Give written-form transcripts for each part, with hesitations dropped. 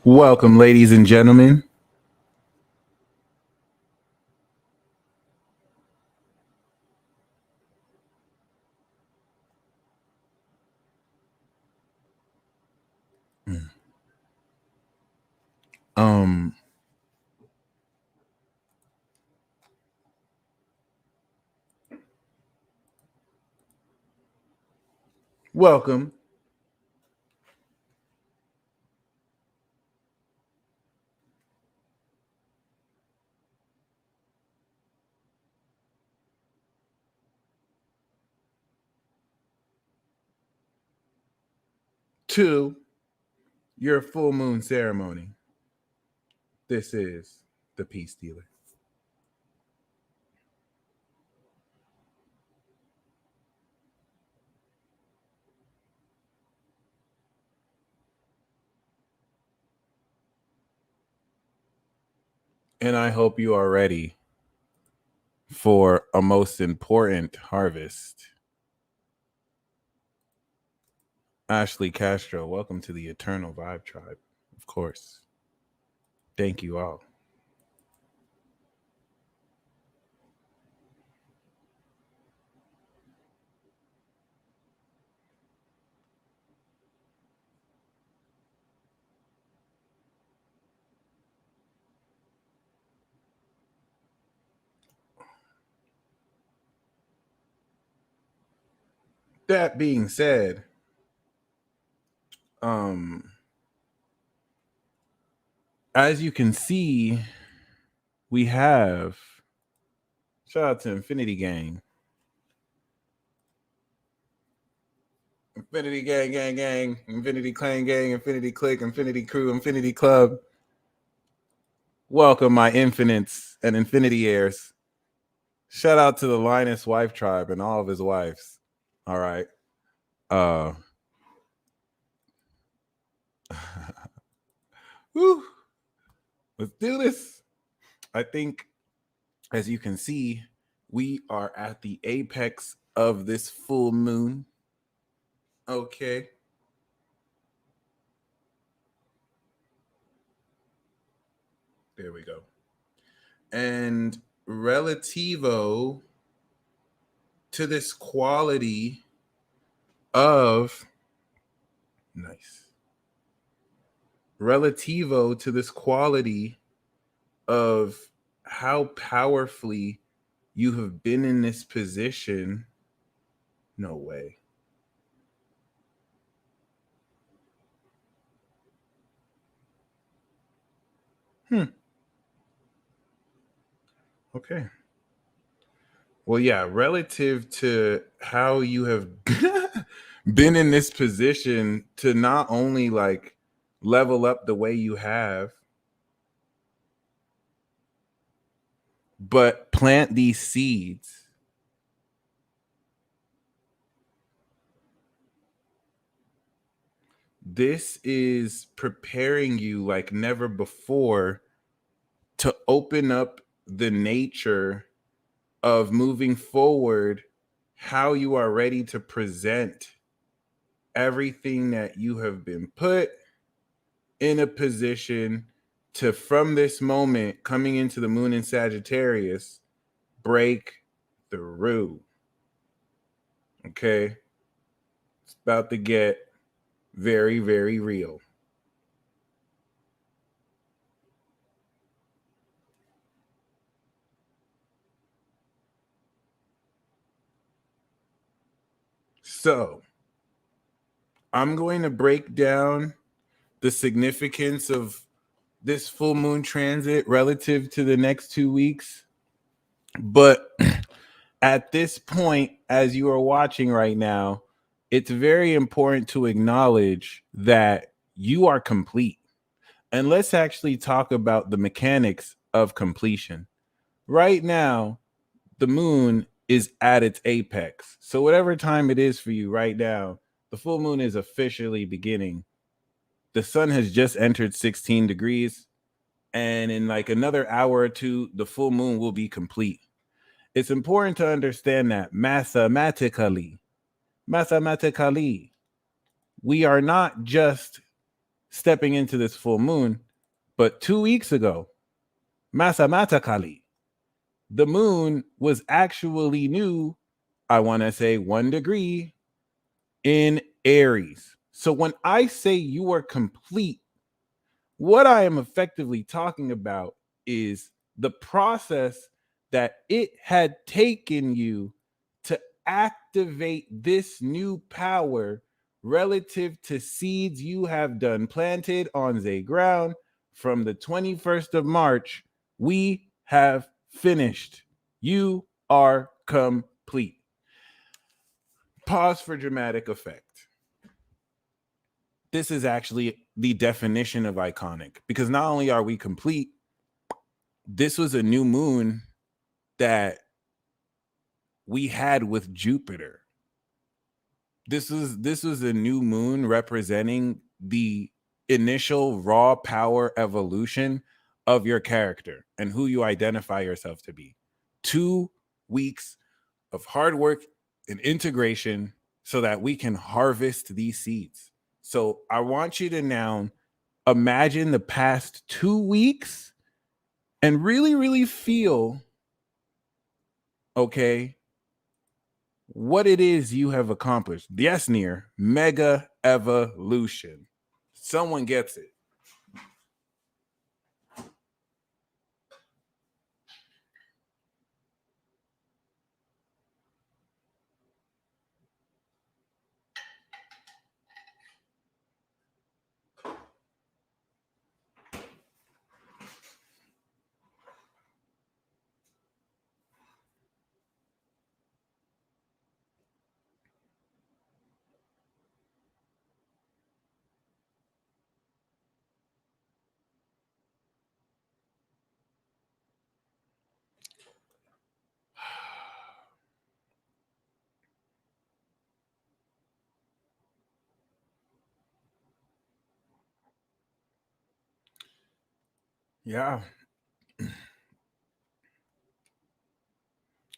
Welcome, ladies and gentlemen. Um, Welcome to your full moon ceremony. This is the Peace Dealer. And I hope you are ready for a most important harvest. Ashley Castro, welcome to the Eternal Vibe Tribe, of course. Thank you all. That being said, as you can see, we have shout out to Infinity Gang. Infinity Gang, Gang, Gang, Infinity Clan Gang, Infinity Click, Infinity Crew, Infinity Club. Welcome, my infinites and infinity heirs. Shout out to the Linus wife tribe and all of his wives. All right. Whew. Let's do this. I think, as you can see, we are at the apex of this full moon. Okay. There we go. And relativo to this quality of nice. Relativo to this quality of how powerfully you have been in this position. No way. Okay. Well, yeah, relative to how you have been in this position to not only like level up the way you have, but plant these seeds. This is preparing you like never before to open up the nature of moving forward, how you are ready to present everything that you have been put in a position to, from this moment coming into the moon in Sagittarius, break through. Okay. It's about to get very, very real. So I'm going to break down the significance of this full moon transit relative to the next 2 weeks. But at this point, as you are watching right now, it's very important to acknowledge that you are complete. And let's actually talk about the mechanics of completion. Right now, the moon is at its apex. So, whatever time it is for you right now, the full moon is officially beginning. The sun has just entered 16 degrees. And in like another hour or two, the full moon will be complete. It's important to understand that mathematically, we are not just stepping into this full moon. But 2 weeks ago, mathematically, the moon was actually new, I want to say 1 degree in Aries. So when I say you are complete, what I am effectively talking about is the process that it had taken you to activate this new power relative to seeds you have done planted on the ground from the 21st of March. We have finished. You are complete. Pause for dramatic effect. This is actually the definition of iconic, because not only are we complete, this was a new moon that we had with Jupiter. This was a new moon representing the initial raw power evolution of your character and who you identify yourself to be. 2 weeks of hard work and integration so that we can harvest these seeds. So I want you to now imagine the past 2 weeks and really, really feel, okay, what it is you have accomplished. Yes, near mega evolution. Someone gets it. Yeah.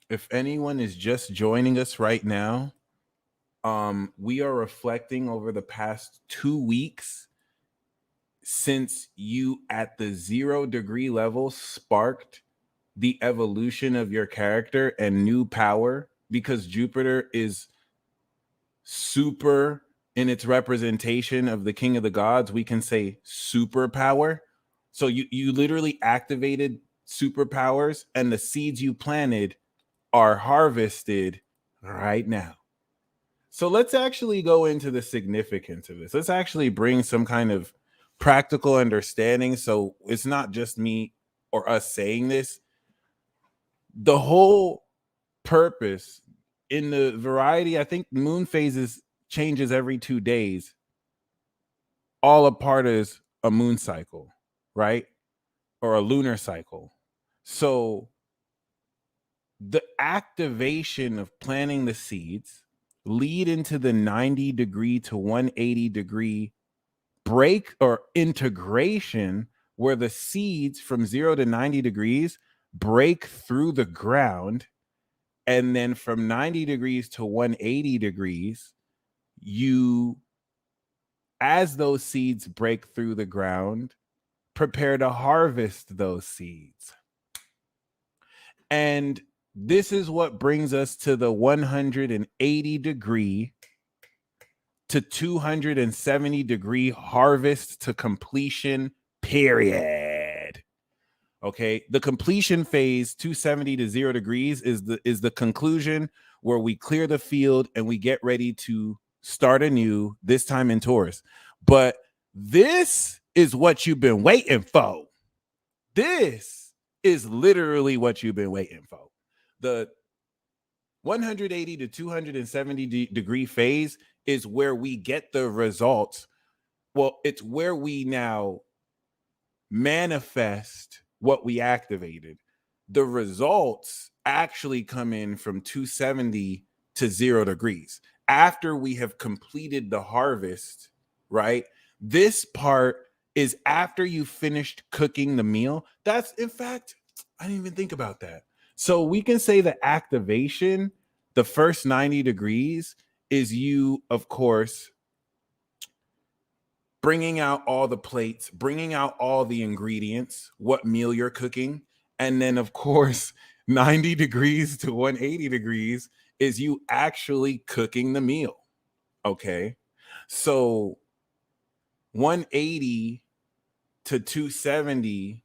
If anyone is just joining us right now, we are reflecting over the past 2 weeks since you at the 0 degree level sparked the evolution of your character and new power, because Jupiter is super in its representation of the king of the gods. We can say superpower. So you literally activated superpowers, and the seeds you planted are harvested right now. So let's actually go into the significance of this. Let's actually bring some kind of practical understanding, so it's not just me or us saying this. The whole purpose in the variety, I think moon phases changes every 2 days. All a part is a moon cycle, right? Or a lunar cycle. So the activation of planting the seeds lead into the 90 degree to 180 degree break or integration, where the seeds from 0 to 90 degrees break through the ground. And then from 90 degrees to 180 degrees, you, as those seeds break through the ground, prepare to harvest those seeds. And this is what brings us to the 180 degree to 270 degree harvest to completion period. Okay, the completion phase, 270 to 0 degrees, is the conclusion, where we clear the field and we get ready to start anew, this time in Taurus. But this is what you've been waiting for. This is literally what you've been waiting for. The 180 to 270 degree phase is where we get the results. Well, it's where we now manifest what we activated. The results actually come in from 270 to 0 degrees after we have completed the harvest, right? This part is after you finished cooking the meal. That's, in fact, I didn't even think about that. So we can say the activation, the first 90 degrees, is you, of course, bringing out all the plates, bringing out all the ingredients, what meal you're cooking. And then, of course, 90 degrees to 180 degrees is you actually cooking the meal. Okay. So 180 to 270,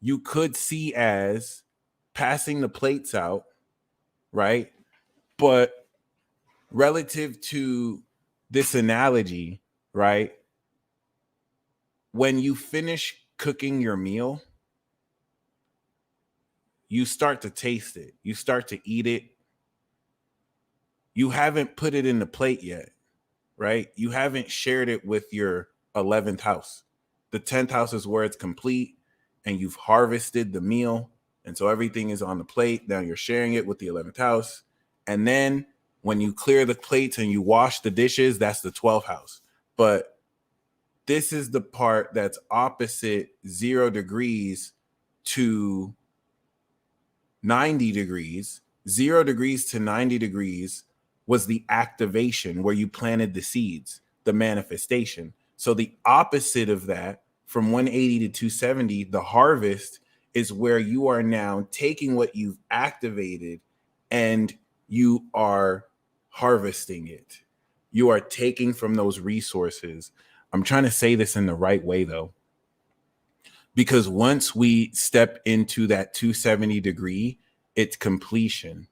you could see as passing the plates out, right? But relative to this analogy, right? When you finish cooking your meal, you start to taste it, you start to eat it. You haven't put it in the plate yet, right? You haven't shared it with your 11th house. The 10th house is where it's complete and you've harvested the meal. And so everything is on the plate. Now you're sharing it with the 11th house. And then when you clear the plates and you wash the dishes, that's the 12th house. But this is the part that's opposite 0 degrees to 90 degrees. 0 degrees to 90 degrees was the activation where you planted the seeds, the manifestation. So the opposite of that, from 180 to 270, the harvest is where you are now taking what you've activated and you are harvesting it. You are taking from those resources. I'm trying to say this in the right way, though, because once we step into that 270 degree, it's completion.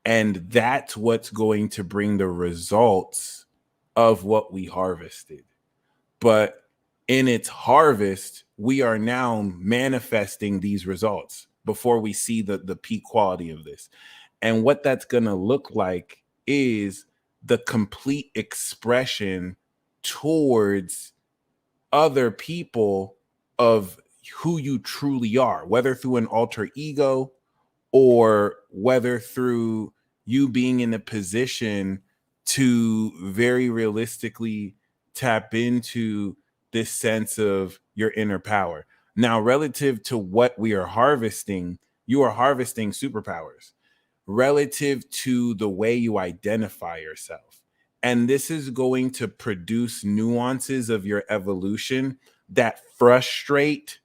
And that's what's going to bring the results of what we harvested. But in its harvest, we are now manifesting these results before we see the peak quality of this. And what that's going to look like is the complete expression towards other people of who you truly are, whether through an alter ego or whether through you being in a position to very realistically tap into this sense of your inner power. Now, relative to what we are harvesting, you are harvesting superpowers relative to the way you identify yourself. And this is going to produce nuances of your evolution that frustrate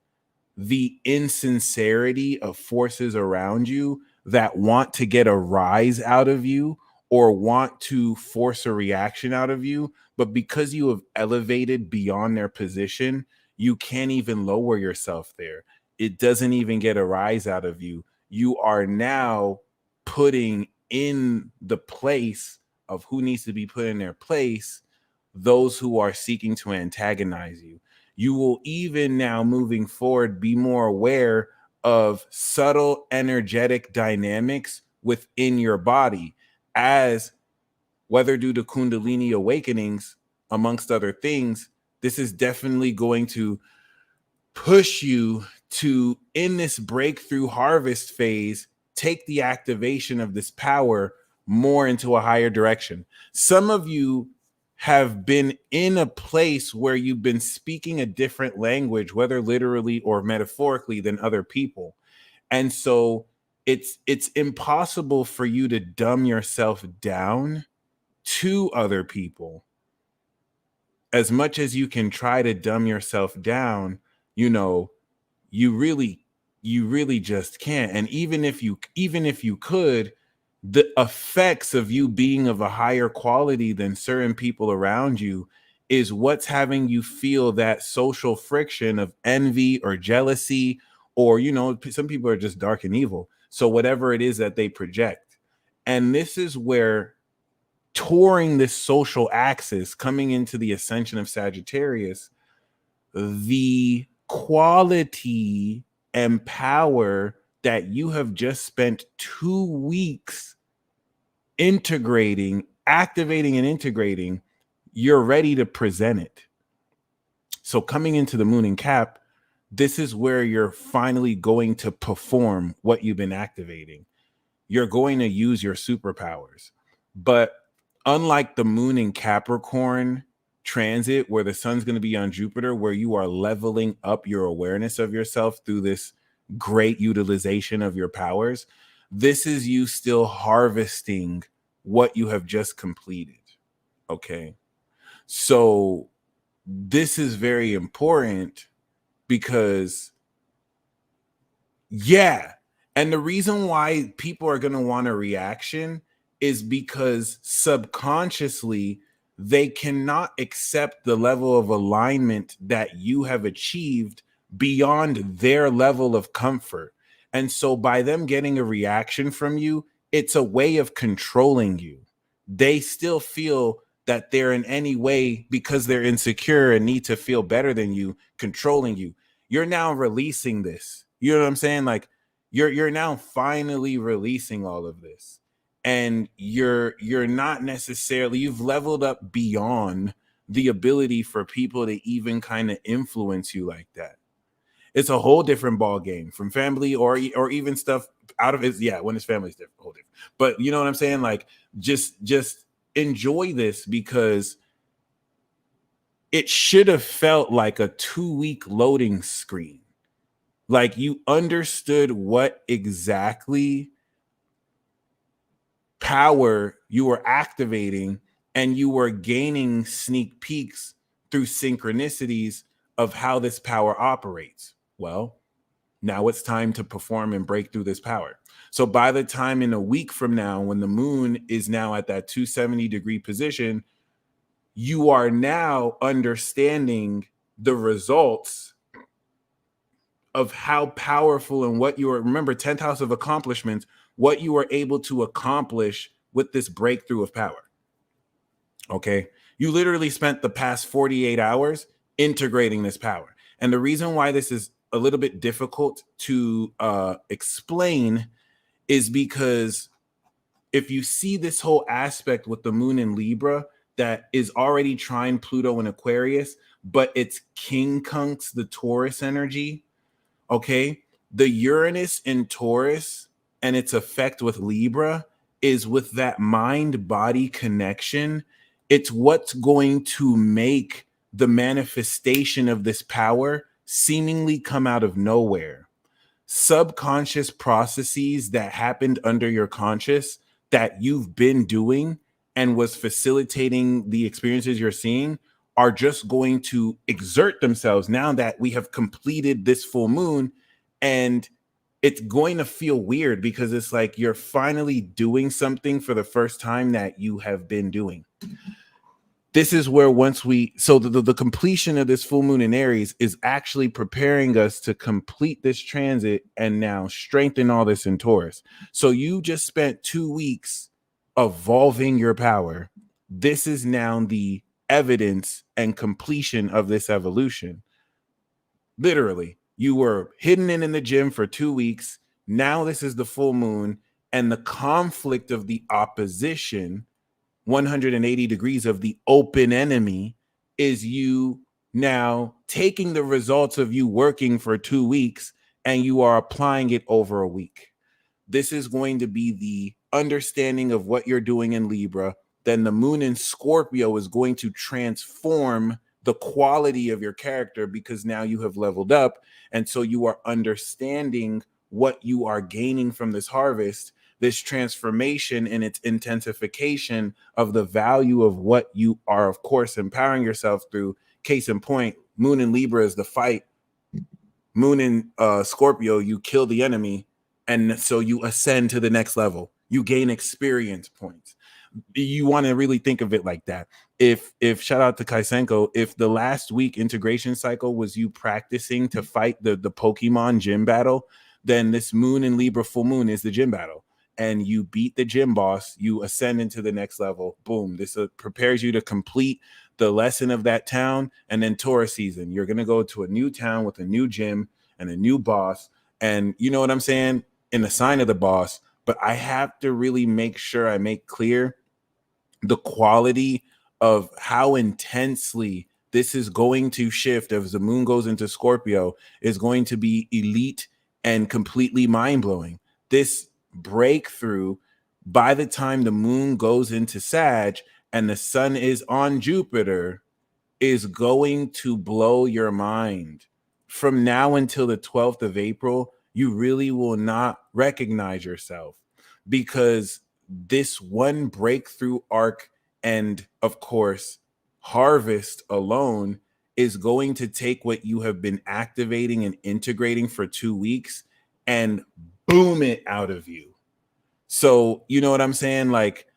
the insincerity of forces around you that want to get a rise out of you or want to force a reaction out of you. But because you have elevated beyond their position, you can't even lower yourself there. It doesn't even get a rise out of you. You are now putting in the place of who needs to be put in their place those who are seeking to antagonize you. You will even now moving forward be more aware of subtle energetic dynamics within your body, as whether due to Kundalini awakenings, amongst other things, this is definitely going to push you to, in this breakthrough harvest phase, take the activation of this power more into a higher direction. Some of you have been in a place where you've been speaking a different language, whether literally or metaphorically, than other people. And so it's impossible for you to dumb yourself down to other people. As much as you can try to dumb yourself down, you know, you really just can't. And even if you could, the effects of you being of a higher quality than certain people around you is what's having you feel that social friction of envy or jealousy, or some people are just dark and evil, so whatever it is that they project. And this is where, touring this social axis, coming into the ascension of Sagittarius, the quality and power that you have just spent 2 weeks activating and integrating, you're ready to present it. So coming into the moon in Cap, this is where you're finally going to perform what you've been activating. You're going to use your superpowers. But unlike the moon in Capricorn transit, where the sun's going to be on Jupiter, where you are leveling up your awareness of yourself through this great utilization of your powers, this is you still harvesting what you have just completed. Okay. So this is very important because, yeah. And the reason why people are going to want a reaction is because subconsciously they cannot accept the level of alignment that you have achieved beyond their level of comfort. And so by them getting a reaction from you, it's a way of controlling you. They still feel that they're in any way, because they're insecure and need to feel better than you, controlling you. You're now releasing this. You know what I'm saying? Like you're now finally releasing all of this. And you're not necessarily, you've leveled up beyond the ability for people to even kind of influence you like that. It's a whole different ball game from family or even stuff out of it. Yeah, when it's family, it's different, whole different. But you know what I'm saying? Like just enjoy this, because it should have felt like a 2-week loading screen. Like you understood what exactly power you were activating, and you were gaining sneak peeks through synchronicities of how this power operates. Well, now it's time to perform and break through this power. So by the time in a week from now, when the moon is now at that 270-degree position, you are now understanding the results of how powerful and what you are. Remember, 10th house of accomplishments, what you are able to accomplish with this breakthrough of power. Okay. You literally spent the past 48 hours integrating this power. And the reason why this is a little bit difficult to explain is because if you see this whole aspect with the moon in Libra that is already trine Pluto in Aquarius, but it's quincunx the Taurus energy. Okay. The Uranus in Taurus and its effect with Libra is with that mind body connection. It's what's going to make the manifestation of this power seemingly come out of nowhere. Subconscious processes that happened under your conscious that you've been doing and was facilitating the experiences you're seeing are just going to exert themselves now that we have completed this full moon. And it's going to feel weird because it's like you're finally doing something for the first time that you have been doing. This is where the completion of this full moon in Aries is actually preparing us to complete this transit and now strengthen all this in Taurus. So you just spent 2 weeks evolving your power. This is now the evidence and completion of this evolution. Literally, you were hidden in the gym for 2 weeks. Now this is the full moon, and the conflict of the opposition, 180 degrees of the open enemy, is you now taking the results of you working for 2 weeks and you are applying it over a week. This is going to be the understanding of what you're doing in Libra. Then the moon in Scorpio is going to transform the quality of your character because now you have leveled up. And so you are understanding what you are gaining from this harvest, this transformation and its intensification of the value of what you are, of course, empowering yourself through. Case in point, moon in Libra is the fight. Moon in Scorpio, you kill the enemy. And so you ascend to the next level. You gain experience points. You want to really think of it like that. If shout out to Kaisenko, if the last week integration cycle was you practicing to fight the Pokemon gym battle, then this moon in Libra full moon is the gym battle. And you beat the gym boss, you ascend into the next level. Boom. This prepares you to complete the lesson of that town. And then Taurus season, you're going to go to a new town with a new gym and a new boss. And you know what I'm saying? In the sign of the boss. But I have to really make sure I make clear the quality of how intensely this is going to shift as the moon goes into Scorpio is going to be elite and completely mind-blowing. This breakthrough, by the time the moon goes into Sag and the sun is on Jupiter, is going to blow your mind. From now until the 12th of April, you really will not recognize yourself because this one breakthrough arc and, of course, harvest alone is going to take what you have been activating and integrating for 2 weeks and boom it out of you. So, you know what I'm saying? Like,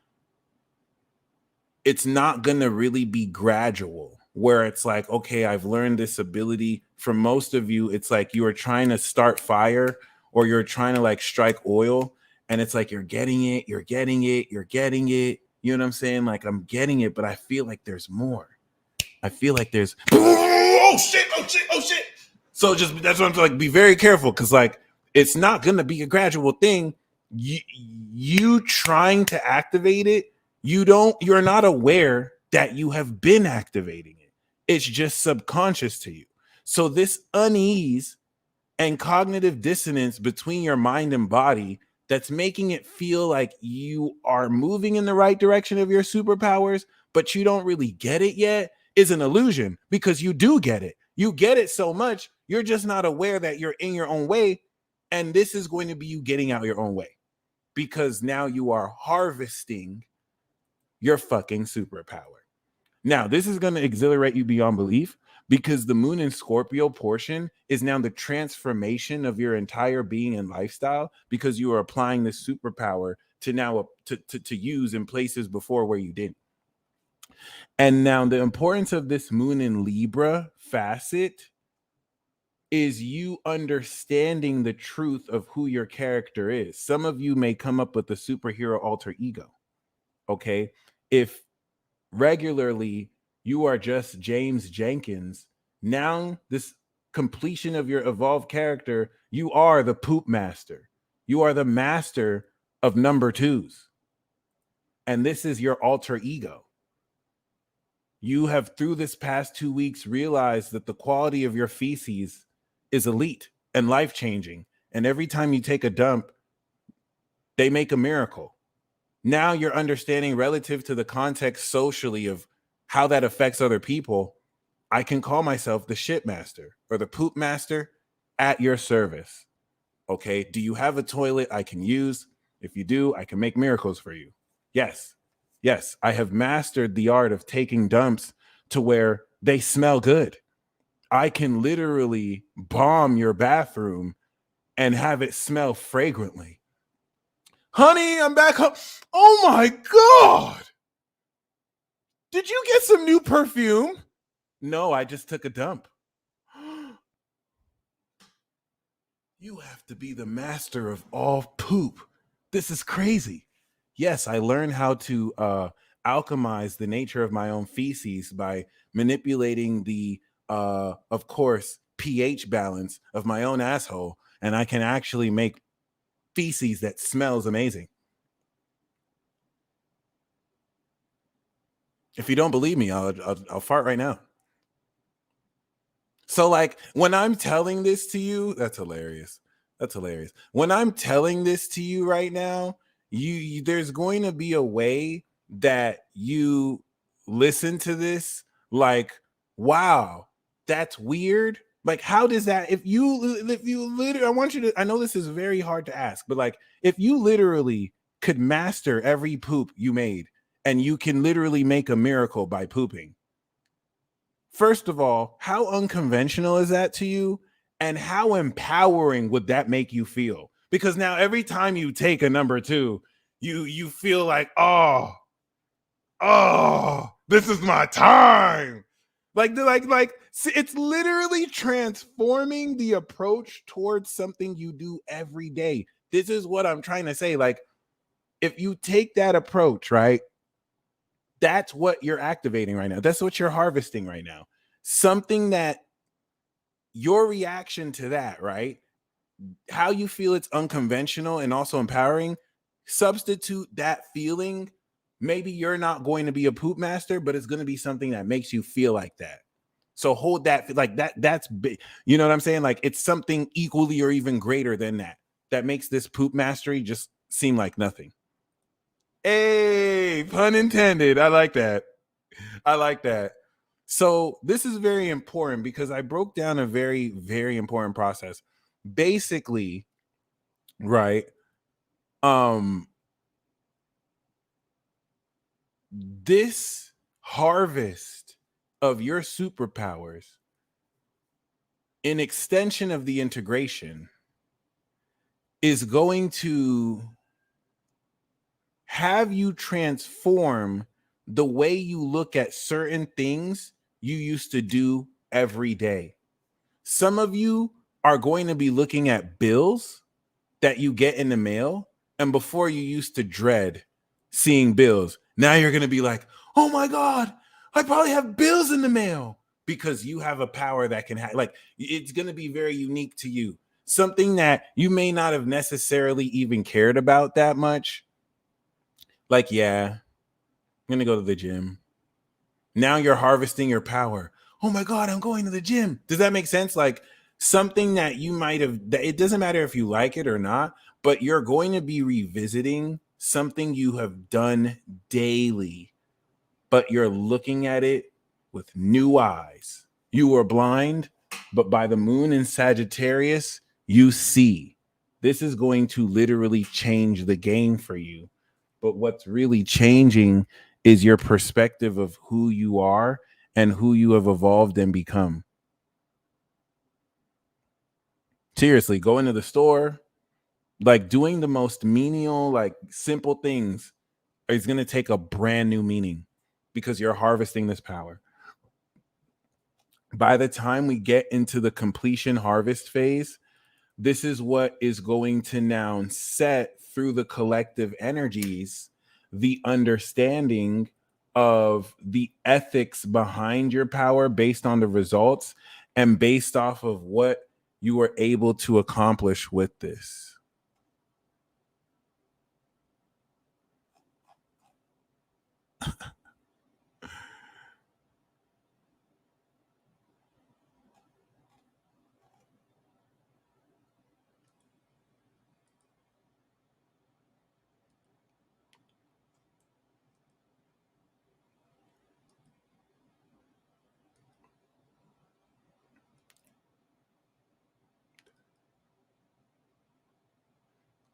it's not going to really be gradual where it's like, okay, I've learned this ability. For most of you, it's like you are trying to start fire or you're trying to like strike oil. And it's like, you're getting it, you're getting it, you're getting it. You know what I'm saying? Like, I'm getting it, but I feel like there's more. I feel like there's, oh shit, oh shit, oh shit. So just, that's what I'm like, be very careful. Cause like, it's not going to be a gradual thing. You trying to activate it, you're not aware that you have been activating it. It's just subconscious to you. So this unease and cognitive dissonance between your mind and body that's making it feel like you are moving in the right direction of your superpowers, but you don't really get it yet, is an illusion, because you do get it. You get it so much, you're just not aware that you're in your own way. And this is going to be you getting out your own way, because now you are harvesting your fucking superpower. Now, this is going to exhilarate you beyond belief, because the moon in Scorpio portion is now the transformation of your entire being and lifestyle, because you are applying this superpower to now to use in places before where you didn't. And now the importance of this moon in Libra facet is you understanding the truth of who your character is. Some of you may come up with a superhero alter ego. Okay. If regularly you are just James Jenkins, now this completion of your evolved character, you are the poop master. You are the master of number twos. And this is your alter ego. You have, through this past 2 weeks, realized that the quality of your feces is elite and life-changing. And every time you take a dump, they make a miracle. Now you're understanding, relative to the context socially of how that affects other people, I can call myself the shit master or the poop master at your service. Okay. Do you have a toilet I can use? If you do, I can make miracles for you. Yes. Yes. I have mastered the art of taking dumps to where they smell good. I can literally bomb your bathroom and have it smell fragrantly. Honey, I'm back home. Oh my God. Did you get some new perfume? No, I just took a dump. You have to be the master of all poop. This is crazy. Yes, I learned how to alchemize the nature of my own feces by manipulating the, of course, pH balance of my own asshole. And I can actually make feces that smells amazing. If you don't believe me, I'll fart right now. So like when I'm telling this to you, that's hilarious. That's hilarious. When I'm telling this to you right now, you there's going to be a way that you listen to this like, wow, that's weird. Like, how does that, if you literally, I want you to, I know this is very hard to ask, but like if you literally could master every poop you made and you can literally make a miracle by pooping. First of all, how unconventional is that to you? And how empowering would that make you feel? Because now every time you take a number two, you feel like, oh, this is my time. Like, see, it's literally transforming the approach towards something you do every day. This is what I'm trying to say. Like, if you take that approach, right? That's what you're activating right now. That's what you're harvesting right now. Something that your reaction to that, right? How you feel it's unconventional and also empowering, substitute that feeling. Maybe you're not going to be a poop master, but it's going to be something that makes you feel like that. So hold that, like that's big. You know what I'm saying? Like it's something equally or even greater than that, that makes this poop mastery just seem like nothing. Hey, pun intended. I like that. I like that. So this is very important because I broke down a very, very important process. Basically, right? This harvest of your superpowers, an extension of the integration, is going to have you transform the way you look at certain things you used to do every day. Some of you are going to be looking at bills that you get in the mail, and before you used to dread seeing bills, now you're going to be like, oh my God, I probably have bills in the mail, because you have a power that can like, it's going to be very unique to you. Something that you may not have necessarily even cared about that much. Like, yeah, I'm going to go to the gym. Now you're harvesting your power. Oh my God, I'm going to the gym. Does that make sense? Like, something that you might have, it doesn't matter if you like it or not, but you're going to be revisiting something you have done daily, but you're looking at it with new eyes. You were blind, but by the moon in Sagittarius, you see. This is going to literally change the game for you. But what's really changing is your perspective of who you are and who you have evolved and become. Seriously, going to the store, like doing the most menial, like simple things, is going to take a brand new meaning because you're harvesting this power. By the time we get into the completion harvest phase, this is what is going to now set through the collective energies the understanding of the ethics behind your power based on the results and based off of what you were able to accomplish with this.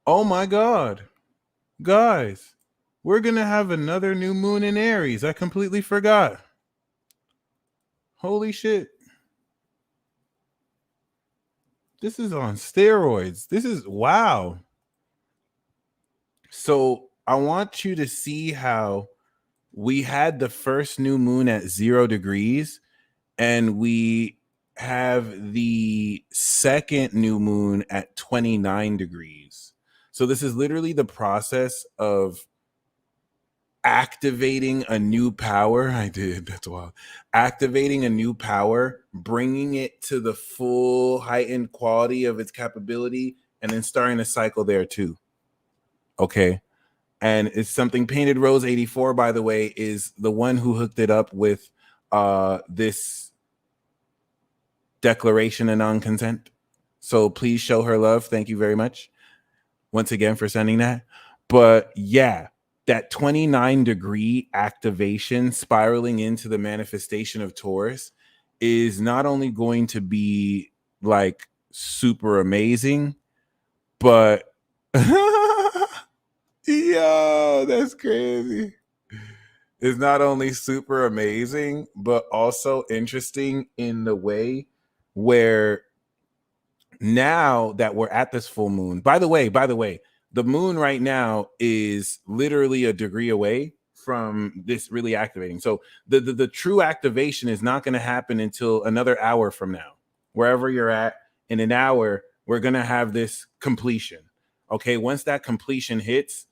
Oh my God, guys, we're going to have another new moon in Aries. I completely forgot. Holy shit. This is on steroids. This is wow. So I want you to see how we had the first new moon at 0 degrees, and we have the second new moon at 29 degrees. So this is literally the process of activating a new power. I did. That's wild. Activating a new power, bringing it to the full heightened quality of its capability, and then starting a cycle there too. Okay. And it's something Painted Rose 84, by the way, is the one who hooked it up with this declaration of non-consent. So please show her love. Thank you very much once again for sending that. But yeah, that 29-degree activation spiraling into the manifestation of Taurus is not only going to be like super amazing, but yo, that's crazy. It's not only super amazing, but also interesting in the way where now that we're at this full moon, by the way, the moon right now is literally a degree away from this really activating. So the true activation is not going to happen until another hour from now. Wherever you're at, in an hour, we're going to have this completion. Okay, once that completion hits,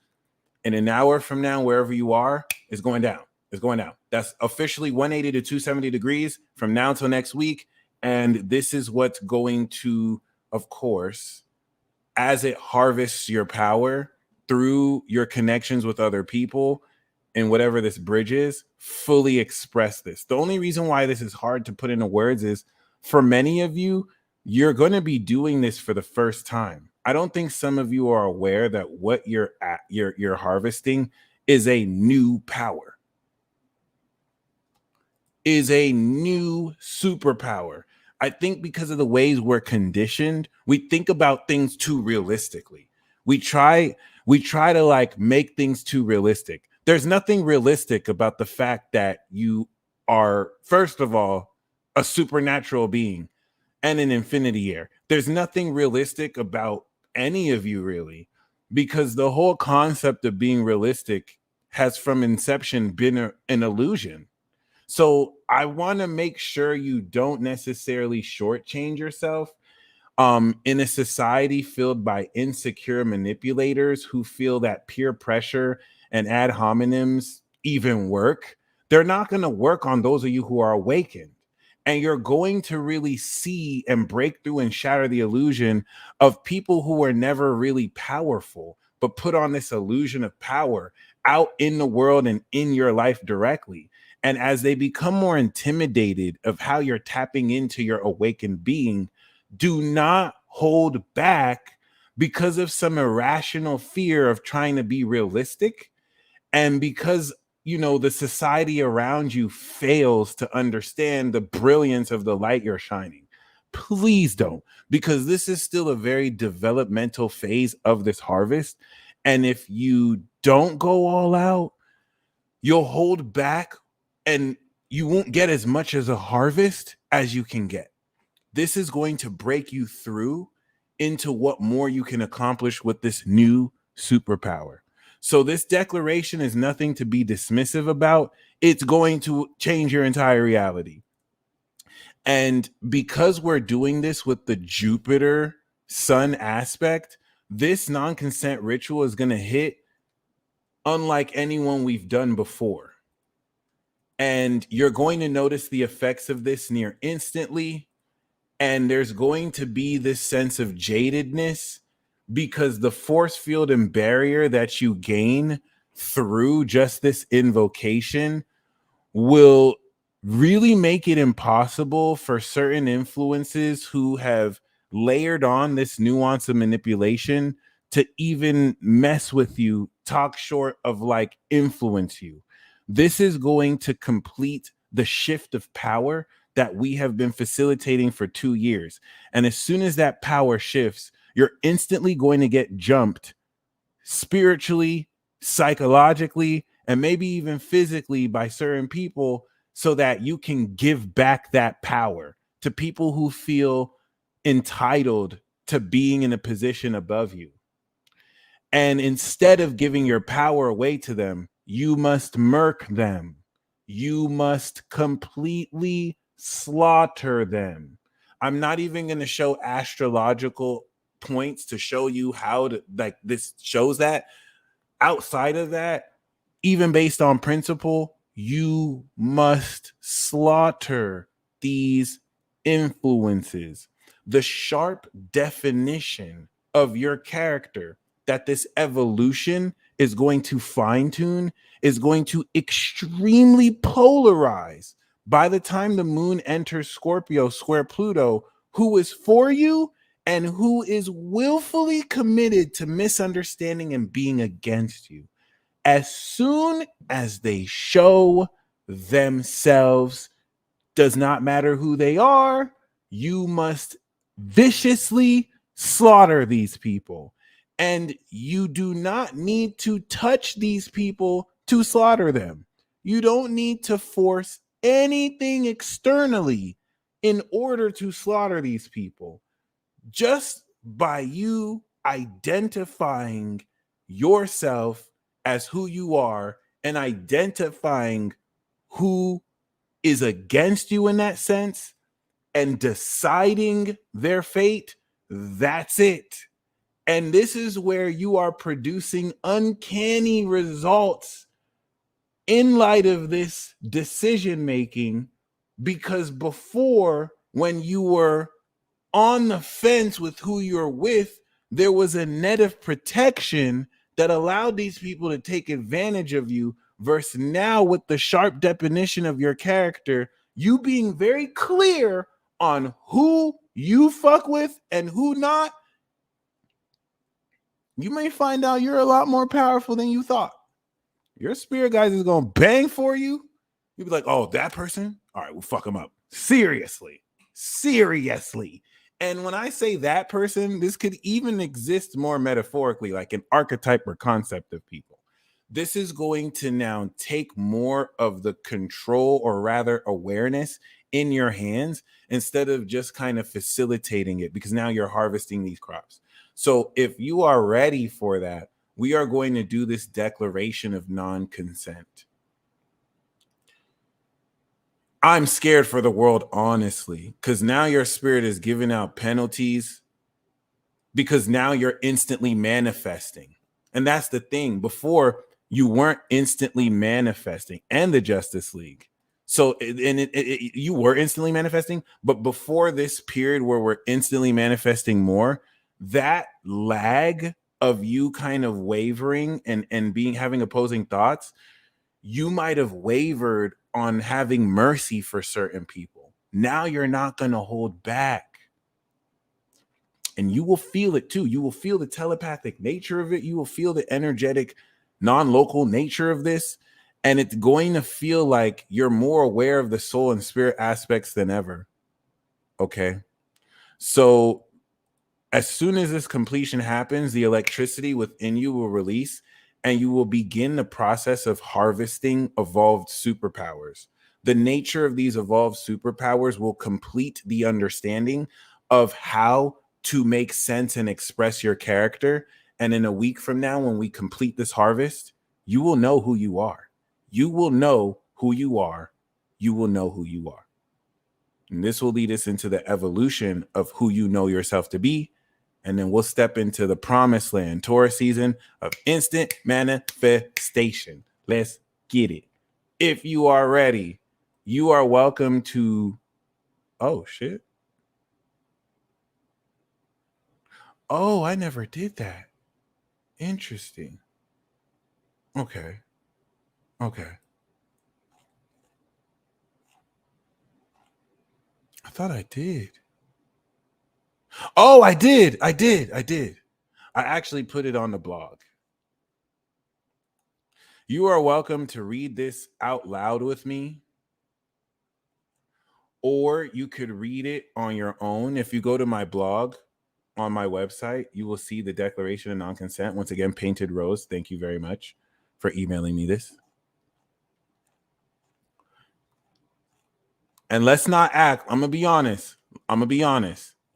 in an hour from now, wherever you are, it's going down. It's going down. That's officially 180 to 270 degrees from now till next week. And this is what's going to, of course, as it harvests your power through your connections with other people and whatever this bridge is, fully express this. The only reason why this is hard to put into words is for many of you, you're going to be doing this for the first time. I don't think some of you are aware that what you're harvesting is a new power, is a new superpower. I think because of the ways we're conditioned, we think about things too realistically. We try to like make things too realistic. There's nothing realistic about the fact that you are, first of all, a supernatural being and an infinity heir. There's nothing realistic about any of you, really, because the whole concept of being realistic has from inception been an illusion. So I want to make sure you don't necessarily shortchange yourself in a society filled by insecure manipulators who feel that peer pressure and ad hominems even work. They're not going to work on those of you who are awakened. And you're going to really see and break through and shatter the illusion of people who were never really powerful, but put on this illusion of power out in the world and in your life directly. And as they become more intimidated of how you're tapping into your awakened being, do not hold back because of some irrational fear of trying to be realistic, and because the society around you fails to understand the brilliance of the light you're shining. Please don't, because this is still a very developmental phase of this harvest, and if you don't go all out, you'll hold back and you won't get as much as a harvest as you can get. This is going to break you through into what more you can accomplish with this new superpower. So this declaration is nothing to be dismissive about. It's going to change your entire reality. And because we're doing this with the Jupiter Sun aspect, this non-consent ritual is going to hit unlike anyone we've done before. And you're going to notice the effects of this near instantly. And there's going to be this sense of jadedness because the force field and barrier that you gain through just this invocation will really make it impossible for certain influences who have layered on this nuance of manipulation to even mess with you, talk short of like influence you. This is going to complete the shift of power that we have been facilitating for 2 years. And as soon as that power shifts, you're instantly going to get jumped spiritually, psychologically, and maybe even physically by certain people so that you can give back that power to people who feel entitled to being in a position above you. And instead of giving your power away to them, you must murk them. You must completely slaughter them. I'm not even going to show astrological points to show you how to, like, this shows that. Outside of that, even based on principle, you must slaughter these influences. The sharp definition of your character that this evolution is going to fine tune is going to extremely polarize by the time the moon enters Scorpio square Pluto, who is for you and who is willfully committed to misunderstanding and being against you. As soon as they show themselves, does not matter who they are, you must viciously slaughter these people. And you do not need to touch these people to slaughter them. You don't need to force anything externally in order to slaughter these people. Just by you identifying yourself as who you are and identifying who is against you in that sense and deciding their fate, that's it. And this is where you are producing uncanny results in light of this decision making, because before, when you were on the fence with who you're with, there was a net of protection that allowed these people to take advantage of you, versus now with the sharp definition of your character, you being very clear on who you fuck with and who not, you may find out you're a lot more powerful than you thought. Your spirit guys is going to bang for you. You'll be like, oh, that person? All right, we'll fuck them up. Seriously. And when I say that person, this could even exist more metaphorically, like an archetype or concept of people. This is going to now take more of the control, or rather awareness, in your hands instead of just kind of facilitating it, because now you're harvesting these crops. So if you are ready for that, we are going to do this declaration of non-consent. I'm scared for the world, honestly, because now your spirit is giving out penalties, because now you're instantly manifesting. And that's the thing. Before, you weren't instantly manifesting, and the Justice League. So, you were instantly manifesting, but before this period where we're instantly manifesting more, that lag of you kind of wavering and being having opposing thoughts, you might have wavered on having mercy for certain people. Now you're not going to hold back. And you will feel it too. You will feel the telepathic nature of it. You will feel the energetic, non-local nature of this. And it's going to feel like you're more aware of the soul and spirit aspects than ever. Okay. So as soon as this completion happens, the electricity within you will release, and you will begin the process of harvesting evolved superpowers. The nature of these evolved superpowers will complete the understanding of how to make sense and express your character. And in a week from now, when we complete this harvest, you will know who you are. You will know who you are. You will know who you are. And this will lead us into the evolution of who you know yourself to be. And then we'll step into the promised land, Taurus season of instant manifestation. Let's get it. If you are ready, you are welcome to... Oh, shit. Oh, I never did that. Interesting. Okay. Okay. I thought I did. Oh, I did. I actually put it on the blog. You are welcome to read this out loud with me, or you could read it on your own. If you go to my blog on my website, you will see the Declaration of Non-Consent. Once again, Painted Rose, thank you very much for emailing me this. And let's not act, I'm going to be honest.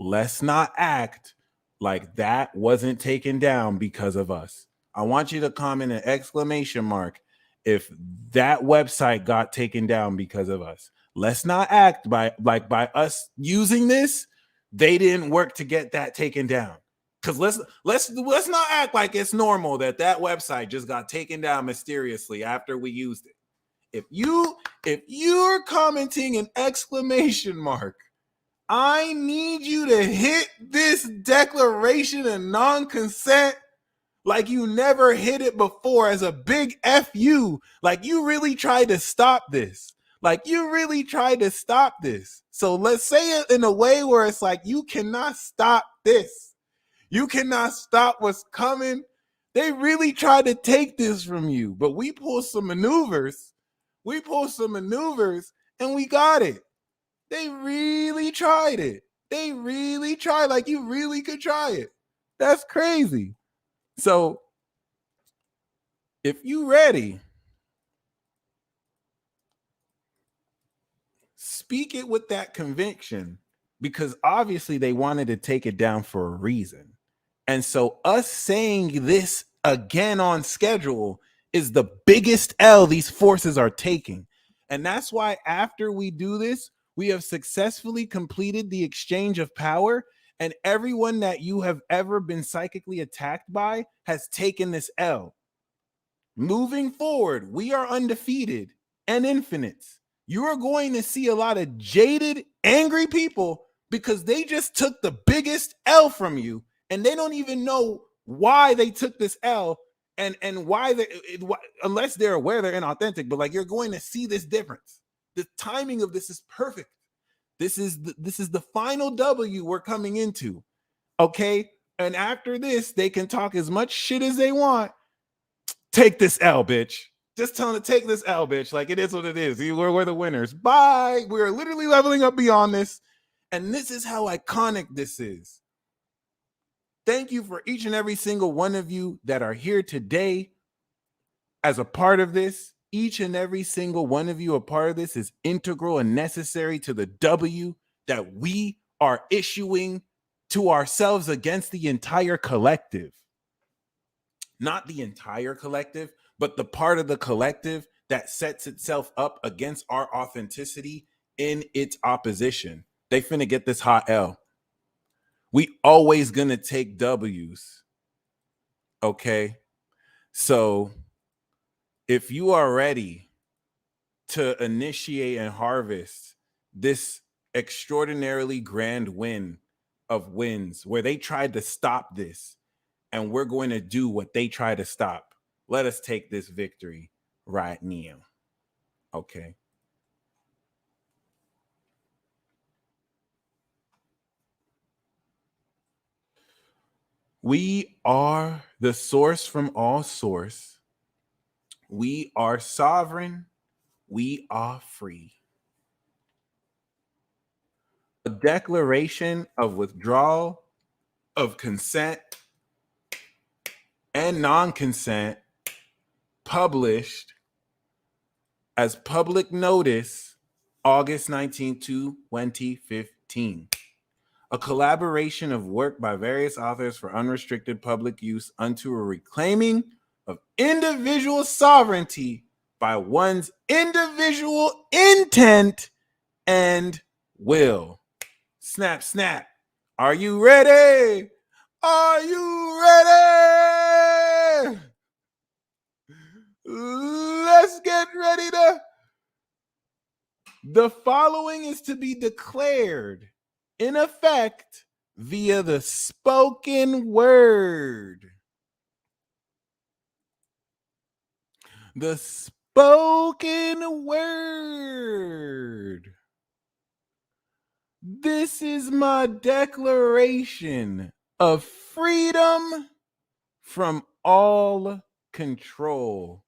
Let's not act like that wasn't taken down because of us. I want you to comment an exclamation mark if that website got taken down because of us. Let's not act by us using this, they didn't work to get that taken down. Because let's not act like it's normal that website just got taken down mysteriously after we used it. If you're commenting an exclamation mark, I need you to hit this declaration of non-consent like you never hit it before, as a big FU. Like you really tried to stop this. So let's say it in a way where it's like, you cannot stop this. You cannot stop what's coming. They really tried to take this from you, but we pulled some maneuvers. And we got it. They really tried it. Like you really could try it. That's crazy. So if you ready, speak it with that conviction, because obviously they wanted to take it down for a reason. And so us saying this again on schedule is the biggest L these forces are taking. And that's why after we do this, we have successfully completed the exchange of power, and everyone that you have ever been psychically attacked by has taken this L. Moving forward, we are undefeated and infinites. You are going to see a lot of jaded, angry people because they just took the biggest L from you, and they don't even know why they took this L and why they, unless they're aware they're inauthentic. But like, you're going to see this difference. The timing of this is perfect. This is the final W we're coming into. Okay. And after this, they can talk as much shit as they want. Take this L, bitch. Just tell them to take this L, bitch. Like, it is what it is. We're the winners. Bye. We're literally leveling up beyond this. And this is how iconic this is. Thank you for each and every single one of you that are here today. as a part of this, each and every single one of you a part of this is integral and necessary to the W that we are issuing to ourselves against the entire collective. Not the entire collective, but the part of the collective that sets itself up against our authenticity in its opposition. They finna get this hot L. We always gonna take W's. Okay. So if you are ready to initiate and harvest this extraordinarily grand win of wins where they tried to stop this, and we're going to do what they try to stop, let us take this victory right now. Okay. We are the source from all source. We are sovereign. We are free. A declaration of withdrawal, of consent, and non consent published as public notice August 19, 2015. A collaboration of work by various authors for unrestricted public use unto a reclaiming of individual sovereignty by one's individual intent and will. Snap, snap. Are you ready? Are you ready? Let's get ready to. The following is to be declared in effect via the spoken word. The spoken word. This is my declaration of freedom from all control.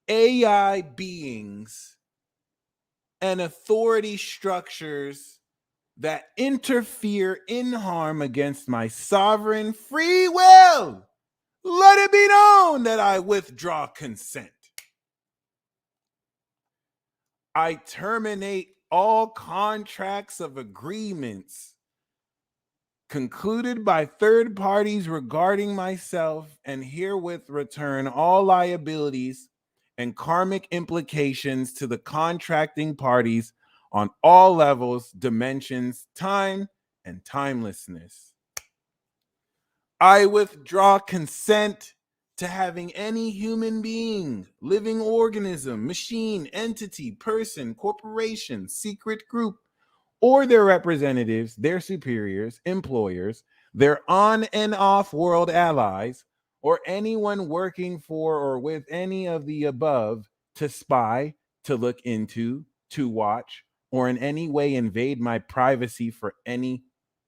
AI beings and authority structures that interfere in harm against my sovereign free will. Let it be known that I withdraw consent. I terminate all contracts of agreements concluded by third parties regarding myself, and herewith return all liabilities and karmic implications to the contracting parties on all levels, dimensions, time, and timelessness. I withdraw consent to having any human being, living organism, machine, entity, person, corporation, secret group, or their representatives, their superiors, employers, their on and off world allies, or anyone working for or with any of the above to spy, to look into, to watch, or in any way invade my privacy for any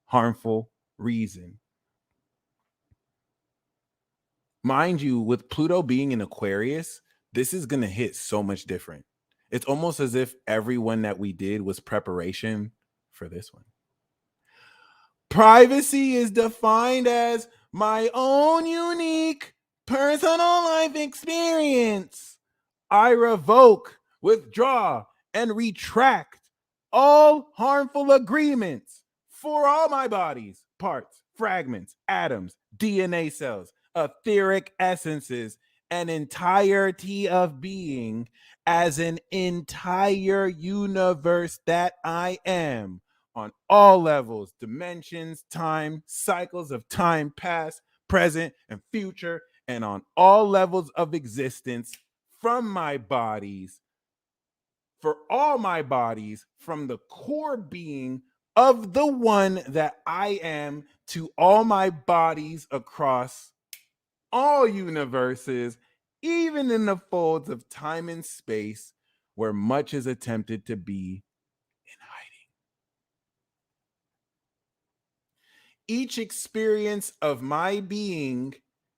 harmful reason. Mind you, with Pluto being in Aquarius, this is going to hit so much different. It's almost as if everyone that we did was preparation for this one. Privacy is defined as my own unique personal life experience. I revoke, withdraw, and retract all harmful agreements for all my bodies, parts, fragments, atoms, DNA cells, etheric essences, an entirety of being as an entire universe that I am on all levels, dimensions, time, cycles of time past, present, and future, and on all levels of existence from my bodies, for all my bodies, from the core being of the one that I am to all my bodies across all universes, even in the folds of time and space where much is attempted to be in hiding. Each experience of my being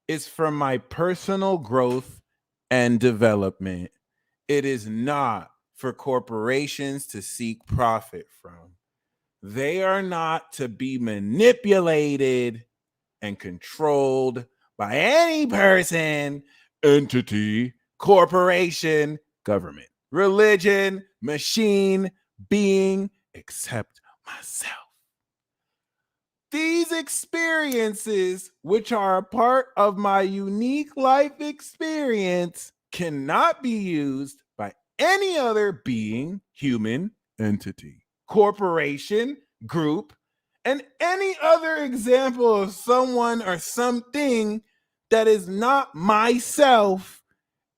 is for my personal growth and development. It is not for corporations to seek profit from. They are not to be manipulated and controlled by any person, entity, corporation, government, religion, machine, being, except myself. These experiences, which are a part of my unique life experience, cannot be used by any other being, human, entity, corporation, group, and any other example of someone or something that is not myself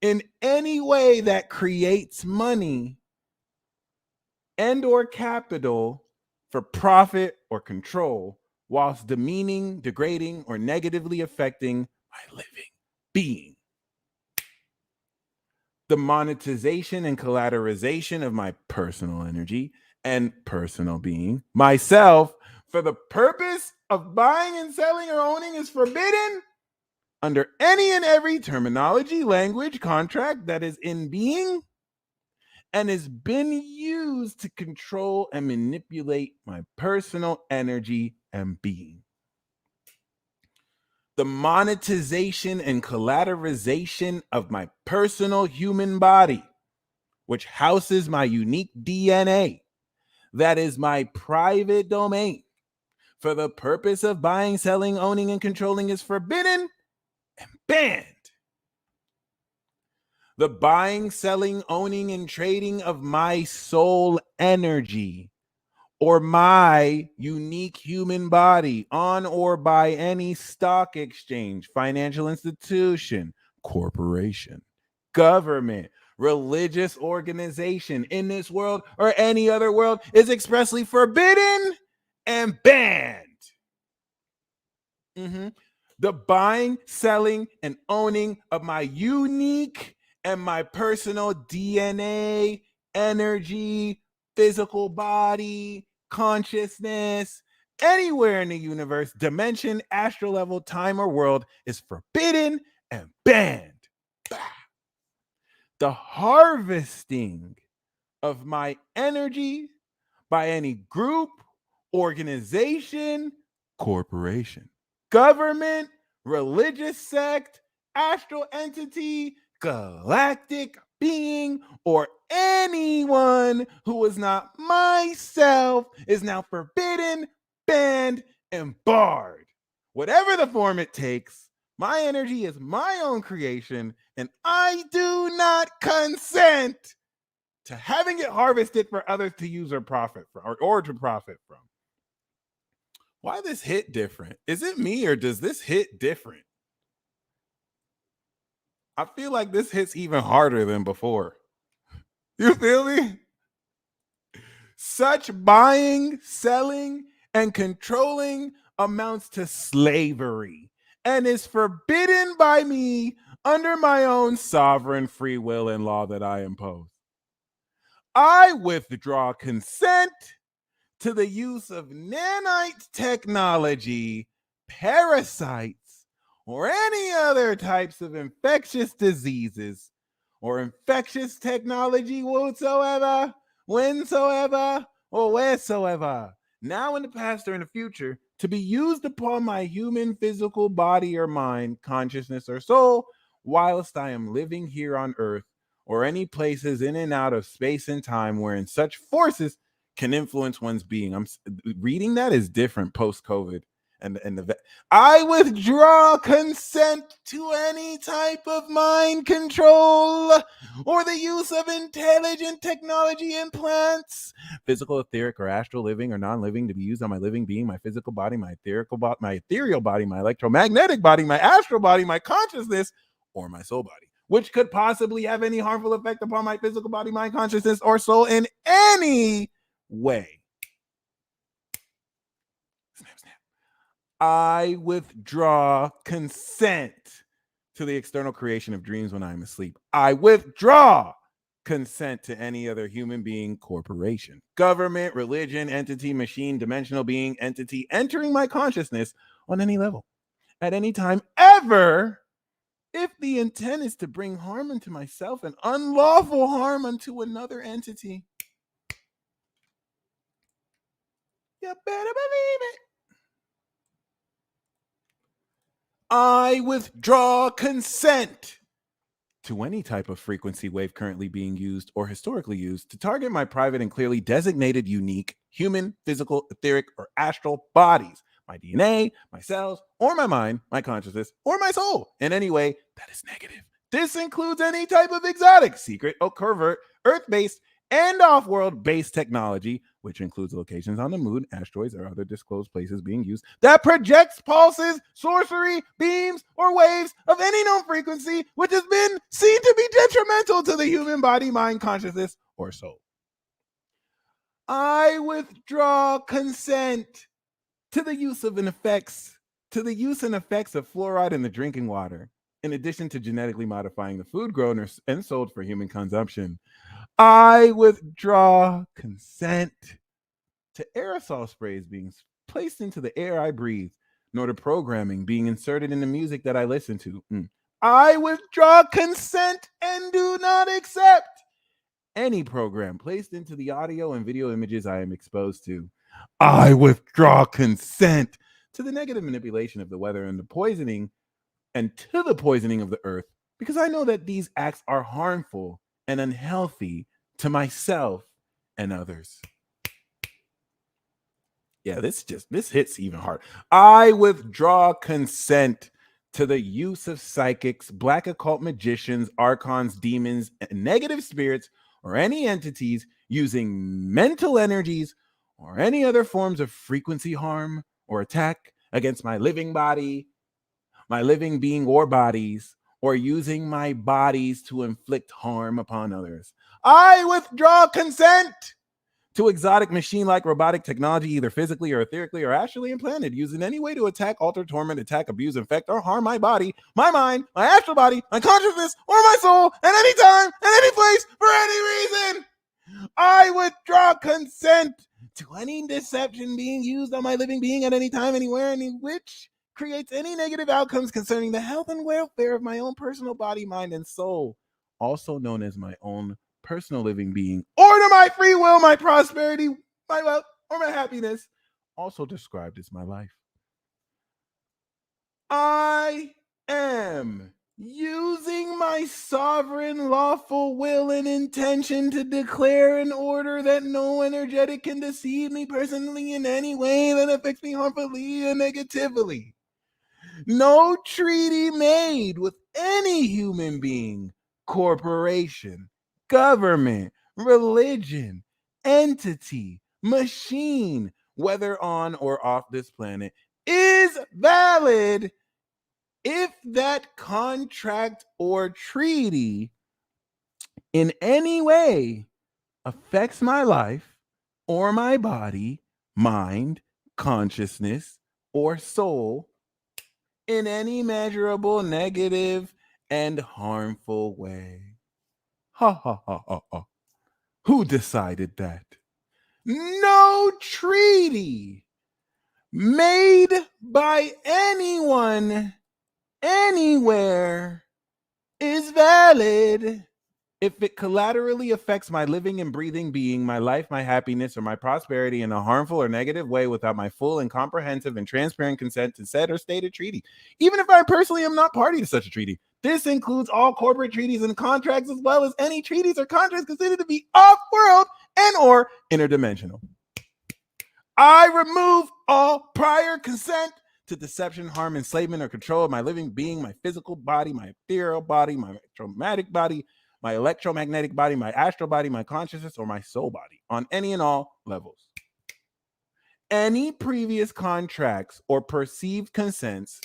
in any way that creates money and or capital for profit or control, whilst demeaning, degrading, or negatively affecting my living being. The monetization and collateralization of my personal energy and personal being, myself, for the purpose of buying and selling or owning is forbidden under any and every terminology, language, contract that is in being and has been used to control and manipulate my personal energy and being. The monetization and collateralization of my personal human body, which houses my unique DNA, that is my private domain, for the purpose of buying, selling, owning, and controlling is forbidden and banned. The buying, selling, owning, and trading of my soul energy or my unique human body on or by any stock exchange, financial institution, corporation, government, religious organization in this world or any other world is expressly forbidden and banned. The buying, selling, and owning of my unique and my personal DNA, energy, physical body, consciousness, anywhere in the universe, dimension, astral level, time, or world is forbidden and banned. The harvesting of my energy by any group, organization, corporation, government, religious sect, astral entity, galactic being, or anyone who is not myself is now forbidden, banned, and barred. Whatever the form it takes, my energy is my own creation, and I do not consent to having it harvested for others to use or profit from, or to profit from. Why this hit different? Is it me or does this hit different? I feel like this hits even harder than before. You feel me? Such buying, selling, and controlling amounts to slavery and is forbidden by me under my own sovereign free will and law that I impose. I withdraw consent to the use of nanite technology, parasites, or any other types of infectious diseases or infectious technology whatsoever, whensoever, or wheresoever, now in the past or in the future, to be used upon my human physical body or mind, consciousness, or soul, whilst I am living here on earth, or any places in and out of space and time wherein such forces can influence one's being. I'm reading that is different post COVID, I withdraw consent to any type of mind control or the use of intelligent technology implants, physical, etheric, or astral, living or non-living, to be used on my living being, my physical body, my ethereal body, my electromagnetic body, my astral body, my consciousness, or my soul body, which could possibly have any harmful effect upon my physical body, mind, consciousness, or soul in any way. Snap, snap. I withdraw consent to the external creation of dreams when I'm asleep. I withdraw consent to any other human being, corporation, government, religion, entity, machine, dimensional being, entity entering my consciousness on any level, at any time, ever, if the intent is to bring harm unto myself and unlawful harm unto another entity. You better believe it. I withdraw consent to any type of frequency wave currently being used or historically used to target my private and clearly designated unique human, physical, etheric, or astral bodies, my DNA, my cells, or my mind, my consciousness, or my soul in any way that is negative. This includes any type of exotic, secret, or covert, earth-based, and off-world based technology, which includes locations on the moon, asteroids, or other disclosed places being used that projects pulses, sorcery, beams, or waves of any known frequency, which has been seen to be detrimental to the human body, mind, consciousness, or soul. I withdraw consent to the use and effects of fluoride in the drinking water, in addition to genetically modifying the food grown and sold for human consumption. I withdraw consent to aerosol sprays being placed into the air I breathe, nor to programming being inserted in the music that I listen to. I withdraw consent and do not accept any program placed into the audio and video images I am exposed to. I withdraw consent to the negative manipulation of the weather and to the poisoning of the earth, because I know that these acts are harmful and unhealthy to myself and others. Yeah, this hits even hard. I withdraw consent to the use of psychics, black occult magicians, archons, demons, and negative spirits, or any entities using mental energies or any other forms of frequency harm or attack against my living body, my living being or bodies, or using my bodies to inflict harm upon others. I withdraw consent to exotic machine-like robotic technology, either physically or etherically or astrally implanted, used in any way to attack, alter, torment, attack, abuse, infect, or harm my body, my mind, my astral body, my consciousness, or my soul, at any time, at any place, for any reason. I withdraw consent to any deception being used on my living being at any time, anywhere, any which creates any negative outcomes concerning the health and welfare of my own personal body, mind, and soul, also known as my own personal living being, or to my free will, my prosperity, my wealth, or my happiness, also described as my life. I am using my sovereign lawful will and intention to declare an order that no energetic can deceive me personally in any way that affects me harmfully or negatively. No treaty made with any human being, corporation, government, religion, entity, machine, whether on or off this planet, is valid if that contract or treaty in any way affects my life or my body, mind, consciousness, or soul in any measurable, negative, and harmful way. Ha ha ha ha ha. Who decided that? No treaty made by anyone, anywhere, is valid if it collaterally affects my living and breathing being, my life, my happiness, or my prosperity in a harmful or negative way without my full and comprehensive and transparent consent to said or stated treaty, even if I personally am not party to such a treaty. This includes all corporate treaties and contracts, as well as any treaties or contracts considered to be off-world and or interdimensional. I remove all prior consent to deception, harm, enslavement, or control of my living being, my physical body, my ethereal body, my traumatic body, my electromagnetic body, my astral body, my consciousness, or my soul body on any and all levels. Any previous contracts or perceived consents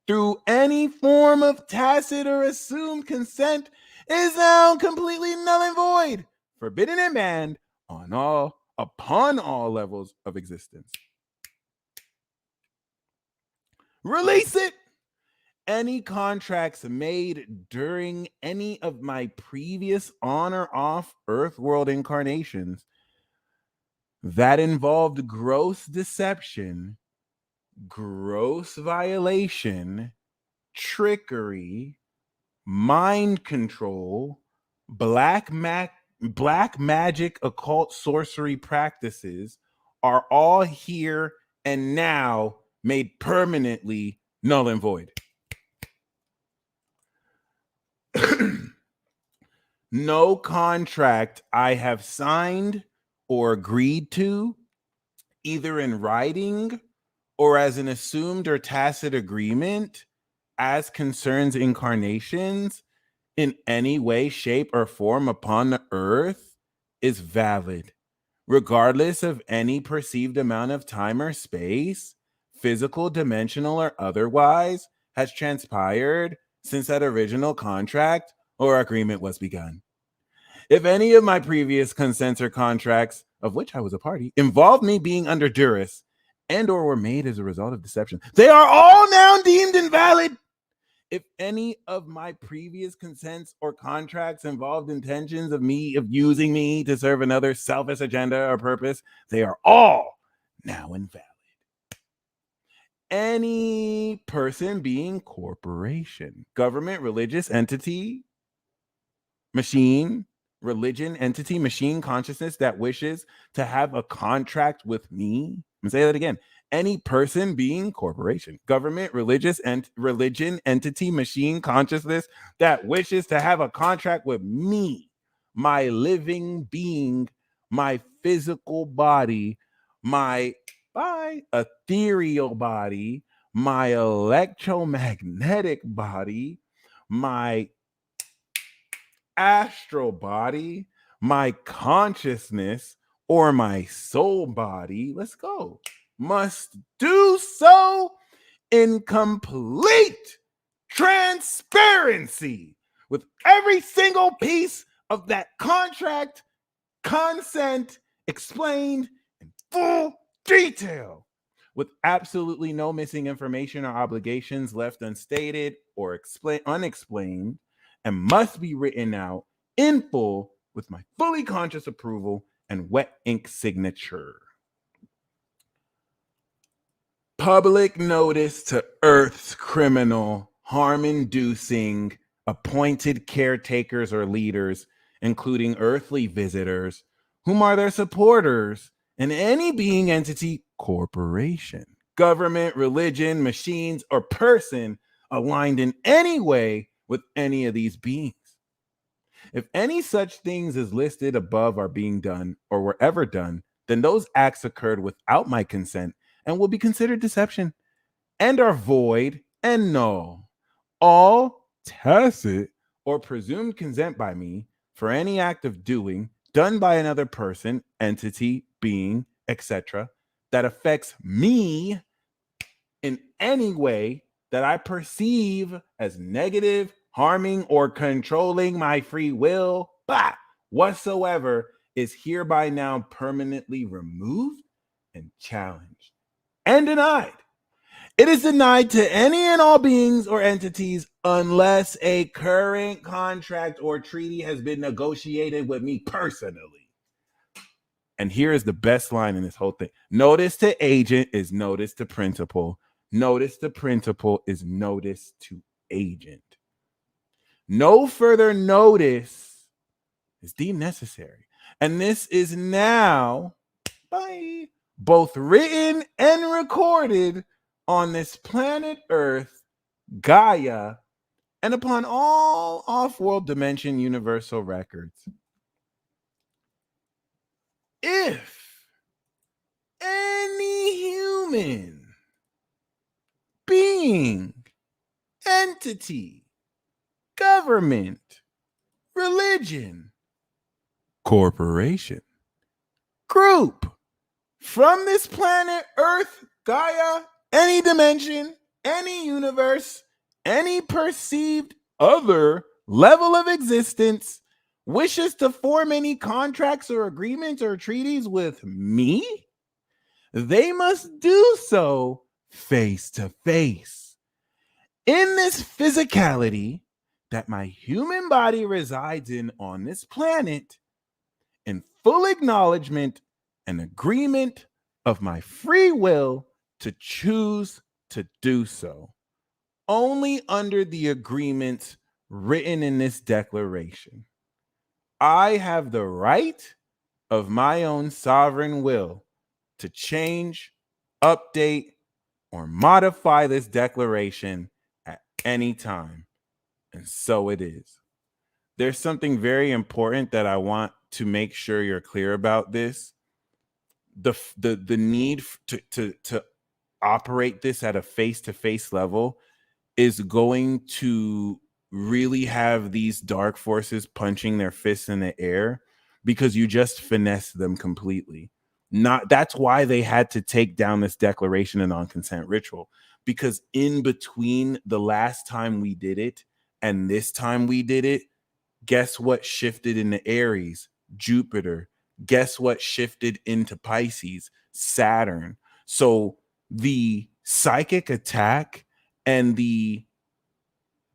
through any form of tacit or assumed consent is now completely null and void, forbidden and banned upon all levels of existence. Release it. Any contracts made during any of my previous on or off Earth world incarnations that involved gross deception, gross violation, trickery, mind control, black magic, occult sorcery practices are all here and now made permanently null and void. no contract I have signed or agreed to, either in writing or as an assumed or tacit agreement, as concerns incarnations in any way, shape, or form upon the earth, is valid, regardless of any perceived amount of time or space, physical, dimensional, or otherwise, has transpired since that original contract or agreement was begun. If any of my previous consents or contracts, of which I was a party, involved me being under duress and or were made as a result of deception, they are all now deemed invalid. If any of my previous consents or contracts involved intentions of using me to serve another selfish agenda or purpose, they are all now invalid. Any person, being, corporation, government, religious entity, machine, religion, entity, machine, consciousness that wishes to have a contract with me. I'm gonna say that again. Any person, being, corporation, government, religion, entity, machine, consciousness that wishes to have a contract with me, my living being, my physical body, my ethereal body, my electromagnetic body, my astral body, my consciousness, or my soul body, let's go, must do so in complete transparency with every single piece of that contract, consent explained in full detail, with absolutely no missing information or obligations left unstated or unexplained, and must be written out in full with my fully conscious approval and wet ink signature. Public notice to Earth's criminal, harm-inducing, appointed caretakers or leaders, including earthly visitors, whom are their supporters, and any being, entity, corporation, government, religion, machines, or person aligned in any way with any of these beings. If any such things as listed above are being done or were ever done, then those acts occurred without my consent and will be considered deception and are void and null. All tacit or presumed consent by me for any act of doing done by another person, entity, being, etc., that affects me in any way that I perceive as negative, harming, or controlling my free will, whatsoever, is hereby now permanently removed and challenged and denied. It is denied to any and all beings or entities unless a current contract or treaty has been negotiated with me personally. And here is the best line in this whole thing. Notice to agent is notice to principal. Notice to principal is notice to agent. No further notice is deemed necessary. And this is now both written and recorded on this planet Earth, Gaia, and upon all off-world dimension universal records. If any human being, entity, government, religion, corporation, group from this planet Earth, Gaia, any dimension, any universe, any perceived other level of existence wishes to form any contracts or agreements or treaties with me, they must do so face to face in this physicality that my human body resides in on this planet, in full acknowledgement and agreement of my free will to choose to do so, only under the agreements written in this declaration. I have the right of my own sovereign will to change, update, or modify this declaration at any time. And so it is. there's something very important that I want to make sure you're clear about this. The need to operate this at a face-to-face level is going to really have these dark forces punching their fists in the air because you just finesse them completely. Not That's why they had to take down this declaration of non-consent ritual, because in between the last time we did it and this time we did it, guess what shifted into Aries? Jupiter. Guess what shifted into Pisces? Saturn. So the psychic attack and the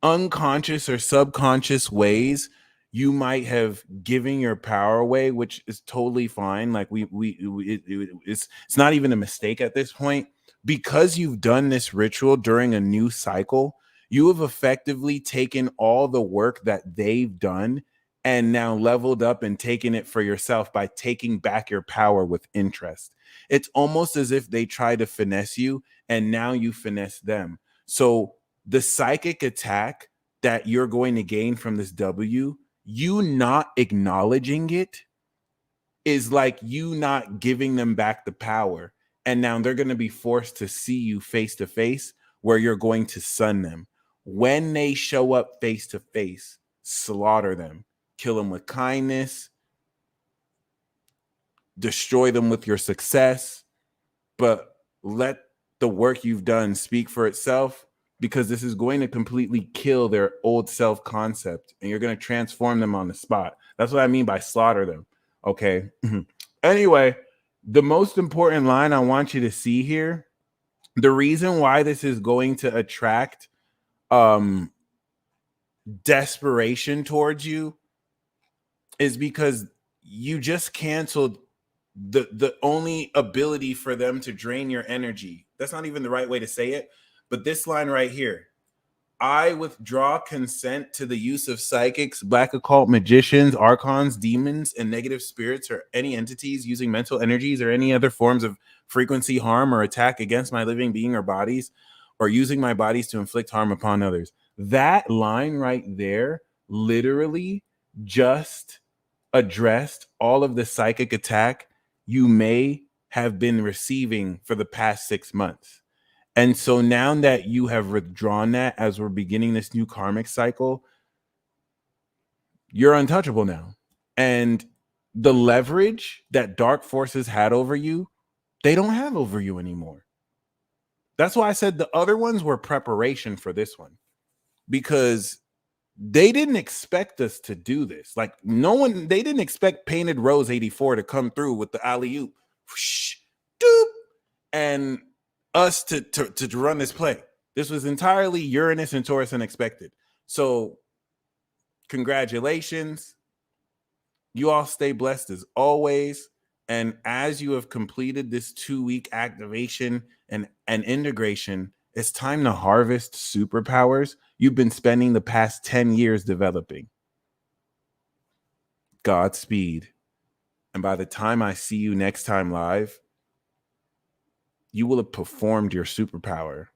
unconscious or subconscious ways you might have given your power away, which is totally fine. Like it's not even a mistake at this point, because you've done this ritual during a new cycle. You have effectively taken all the work that they've done and now leveled up and taken it for yourself by taking back your power with interest. It's almost as if they try to finesse you and now you finesse them. So the psychic attack that you're going to gain from this W, you not acknowledging it is like you not giving them back the power. And now they're going to be forced to see you face to face, where you're going to sun them. When they show up face to face, slaughter them, kill them with kindness, destroy them with your success, but let the work you've done speak for itself, because this is going to completely kill their old self concept and you're going to transform them on the spot. That's what I mean by slaughter them. Okay. Anyway, the most important line I want you to see here, the reason why this is going to attract desperation towards you is because you just canceled the only ability for them to drain your energy. That's not even the right way to say it, but this line right here: I withdraw consent to the use of psychics, black occult magicians, archons, demons, and negative spirits, or any entities using mental energies or any other forms of frequency, harm, or attack against my living being or bodies, or using my bodies to inflict harm upon others. That line right there literally just addressed all of the psychic attack you may have been receiving for the past 6 months. And so now that you have withdrawn that, as we're beginning this new karmic cycle, you're untouchable now. And the leverage that dark forces had over you, they don't have over you anymore. That's why I said the other ones were preparation for this one, because they didn't expect us to do this. Like, no one, they didn't expect Painted Rose 84 to come through with the alley-oop, whoosh, doop, and us to run this play. This was entirely Uranus and Taurus unexpected. So congratulations. You all stay blessed as always. And as you have completed this 2-week activation and integration, it's time to harvest superpowers you've been spending the past 10 years developing. Godspeed. And by the time I see you next time live, you will have performed your superpower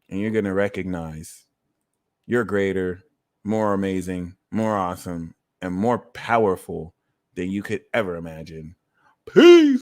and you're going to recognize you're greater, more amazing, more awesome, and more powerful than you could ever imagine. Peace.